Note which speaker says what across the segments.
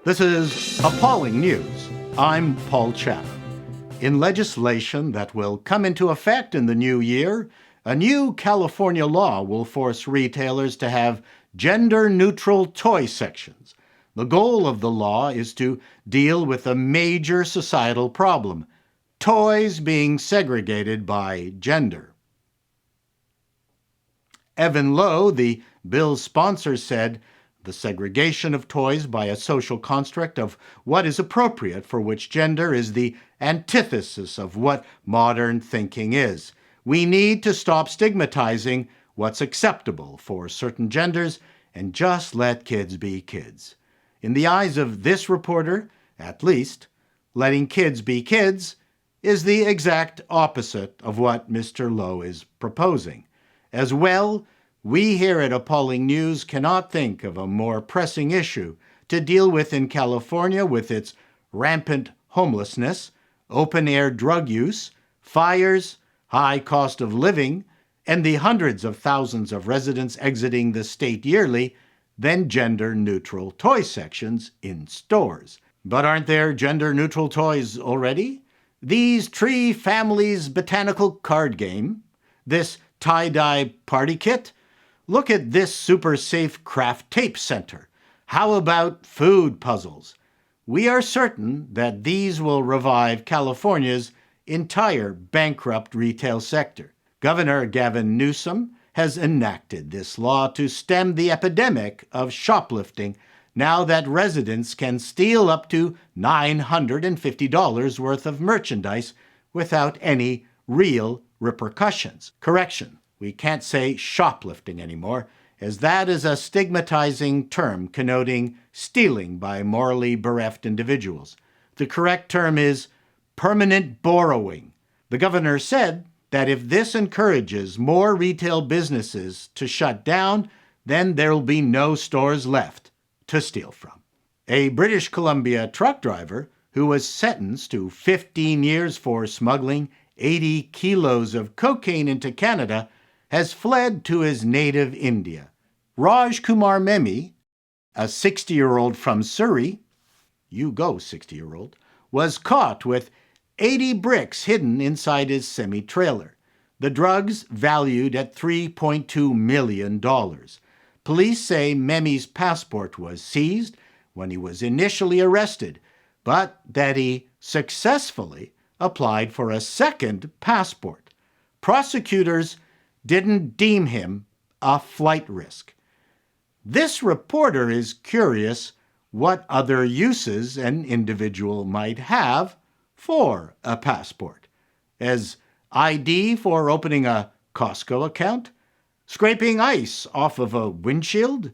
Speaker 1: This is Appalling News. I'm Paul Chatham. In legislation that will come into effect in the new year, a new California law will force retailers to have gender-neutral toy sections. The goal of the law is to deal with a major societal problem: toys being segregated by gender. Evan Lowe, the bill's sponsor, said, "The segregation of toys by a social construct of what is appropriate for which gender is the antithesis of what modern thinking is. We need to stop stigmatizing what's acceptable for certain genders and just let kids be kids." In the eyes of this reporter, at least, letting kids be kids is the exact opposite of what Mr. Lowe is proposing. As well, we here at Appalling News cannot think of a more pressing issue to deal with in California, with its rampant homelessness, open-air drug use, fires, high cost of living, and the hundreds of thousands of residents exiting the state yearly, than gender-neutral toy sections in stores. But aren't there gender-neutral toys already? These Tree Family's botanical card game, this tie-dye party kit. Look at this super safe craft tape center. How about food puzzles? We are certain that these will revive California's entire bankrupt retail sector. Governor Gavin Newsom has enacted this law to stem the epidemic of shoplifting now that residents can steal up to $950 worth of merchandise without any real repercussions. Correction. We can't say shoplifting anymore, as that is a stigmatizing term connoting stealing by morally bereft individuals. The correct term is permanent borrowing. The governor said that if this encourages more retail businesses to shut down, then there will be no stores left to steal from. A British Columbia truck driver who was sentenced to 15 years for smuggling 80 kilos of cocaine into Canada has fled to his native India. Raj Kumar Memi, a 60-year-old from Surrey, you go 60-year-old, was caught with 80 bricks hidden inside his semi-trailer. The drugs valued at $3.2 million. Police say Memi's passport was seized when he was initially arrested, but that he successfully applied for a second passport. Prosecutors didn't deem him a flight risk. This reporter is curious what other uses an individual might have for a passport. As ID for opening a Costco account? Scraping ice off of a windshield?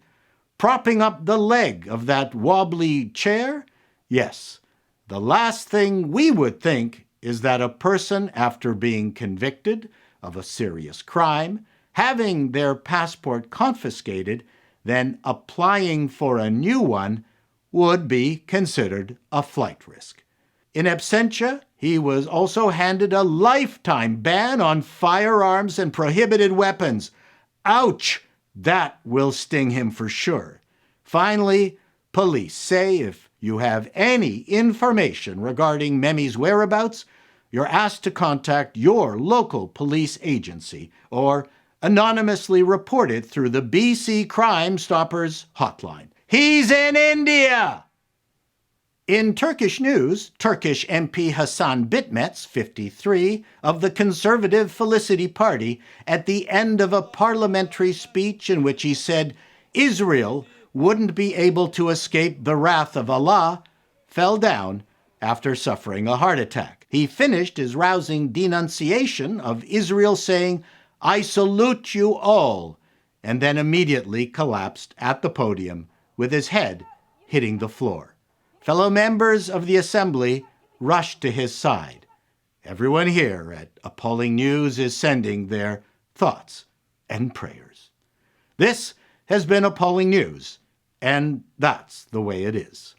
Speaker 1: Propping up the leg of that wobbly chair? Yes, the last thing we would think is that a person, after being convicted of a serious crime, having their passport confiscated, then applying for a new one, would be considered a flight risk. In absentia, he was also handed a lifetime ban on firearms and prohibited weapons. Ouch! That will sting him for sure. Finally, police say if you have any information regarding Memi's whereabouts, you're asked to contact your local police agency or anonymously report it through the BC Crime Stoppers hotline. He's in India! In Turkish news, Turkish MP Hasan Bitmets, 53, of the Conservative Felicity Party, at the end of a parliamentary speech in which he said Israel wouldn't be able to escape the wrath of Allah, fell down after suffering a heart attack. He finished his rousing denunciation of Israel saying, "I salute you all," and then immediately collapsed at the podium with his head hitting the floor. Fellow members of the Assembly rushed to his side. Everyone here at Appalling News is sending their thoughts and prayers. This has been Appalling News, and that's the way it is.